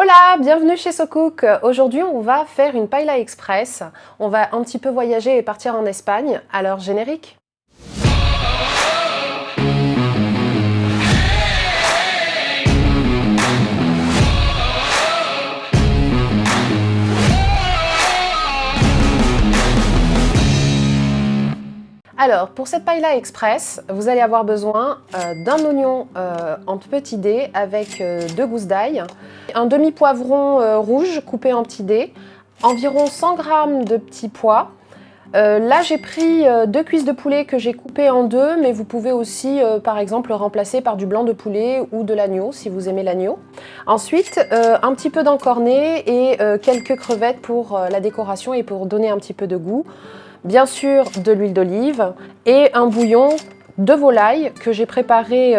Hola, bienvenue chez SoCook. Aujourd'hui, on va faire une paella express. On va un petit peu voyager et partir en Espagne. Alors, générique. Alors, pour cette paella express, vous allez avoir besoin d'un oignon en petits dés avec 2 gousses d'ail, un demi-poivron rouge coupé en petits dés, environ 100 g de petits pois. Là, j'ai pris 2 cuisses de poulet que j'ai coupées en 2, mais vous pouvez aussi, par exemple, remplacer par du blanc de poulet ou de l'agneau, si vous aimez l'agneau. Ensuite, un petit peu d'encornet et quelques crevettes pour la décoration et pour donner un petit peu de goût. Bien sûr, de l'huile d'olive et un bouillon de volaille que j'ai préparé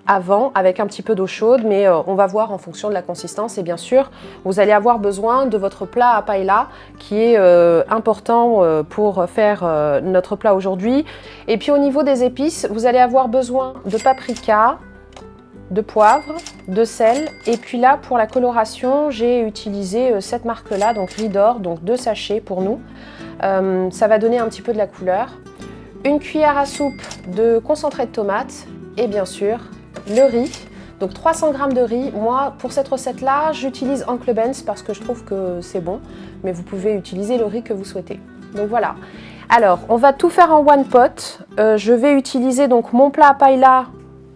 avant avec un petit peu d'eau chaude, mais on va voir en fonction de la consistance. Et bien sûr, vous allez avoir besoin de votre plat à paella qui est important pour faire notre plat aujourd'hui. Et puis au niveau des épices, vous allez avoir besoin de paprika, de poivre, de sel, et puis là pour la coloration j'ai utilisé cette marque là, donc Ridor, donc 2 sachets pour nous. Ça va donner un petit peu de la couleur. Une cuillère à soupe de concentré de tomate et bien sûr le riz. Donc 300 g de riz. Moi pour cette recette là j'utilise Uncle Ben's parce que je trouve que c'est bon, mais vous pouvez utiliser le riz que vous souhaitez. Donc voilà. Alors on va tout faire en one pot. Je vais utiliser donc mon plat à paella.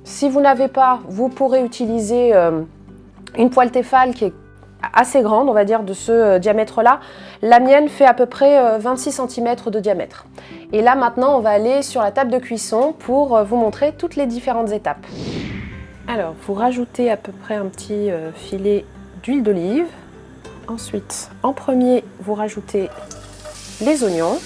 Si vous n'avez pas, vous pourrez utiliser une poêle Tefal qui est assez grande, on va dire, de ce diamètre-là. La mienne fait à peu près 26 cm de diamètre. Et là, maintenant, on va aller sur la table de cuisson pour vous montrer toutes les différentes étapes. Alors, vous rajoutez à peu près un petit filet d'huile d'olive. Ensuite, en premier, vous rajoutez les oignons.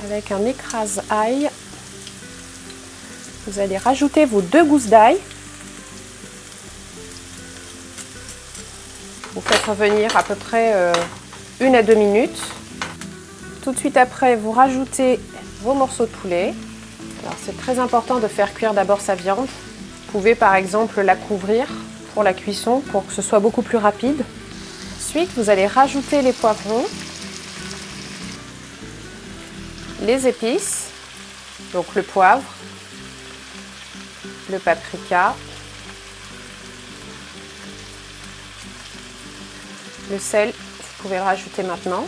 Avec un écrase ail, vous allez rajouter vos 2 gousses d'ail. Vous faites revenir à peu près 1 à 2 minutes. Tout de suite après, vous rajoutez vos morceaux de poulet. Alors c'est très important de faire cuire d'abord sa viande. Vous pouvez par exemple la couvrir pour la cuisson pour que ce soit beaucoup plus rapide. Ensuite, vous allez rajouter les poivrons, les épices, donc le poivre, le paprika, le sel, vous pouvez le rajouter maintenant,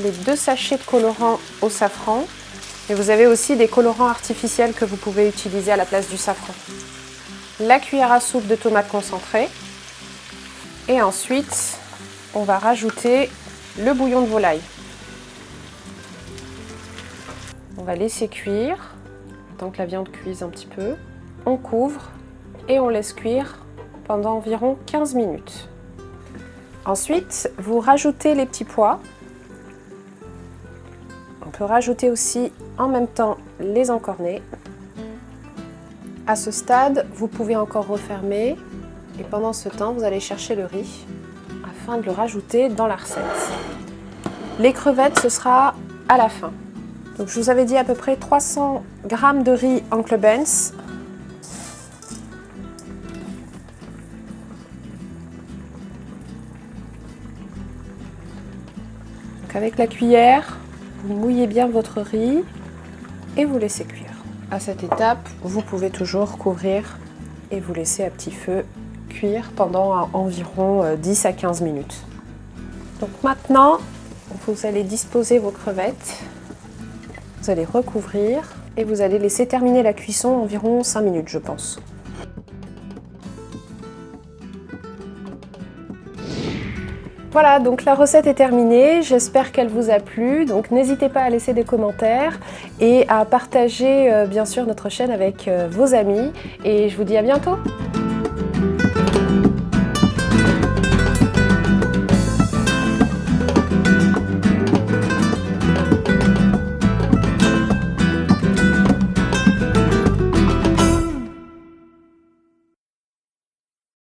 les 2 sachets de colorant au safran, et vous avez aussi des colorants artificiels que vous pouvez utiliser à la place du safran. La cuillère à soupe de tomates concentrées, et ensuite on va rajouter le bouillon de volaille. On va laisser cuire, tant que la viande cuise un petit peu. On couvre et on laisse cuire pendant environ 15 minutes. Ensuite, vous rajoutez les petits pois. On peut rajouter aussi en même temps les encornets. À ce stade, vous pouvez encore refermer et pendant ce temps, vous allez chercher le riz afin de le rajouter dans la recette. Les crevettes, ce sera à la fin. Donc, je vous avais dit à peu près 300 g de riz Uncle Ben's. Donc, avec la cuillère, vous mouillez bien votre riz et vous laissez cuire. À cette étape, vous pouvez toujours couvrir et vous laisser à petit feu cuire pendant environ 10 à 15 minutes. Donc maintenant, vous allez disposer vos crevettes. Vous allez recouvrir et vous allez laisser terminer la cuisson environ 5 minutes, je pense. Voilà, donc la recette est terminée. J'espère qu'elle vous a plu. Donc n'hésitez pas à laisser des commentaires et à partager bien sûr notre chaîne avec vos amis. Et je vous dis à bientôt.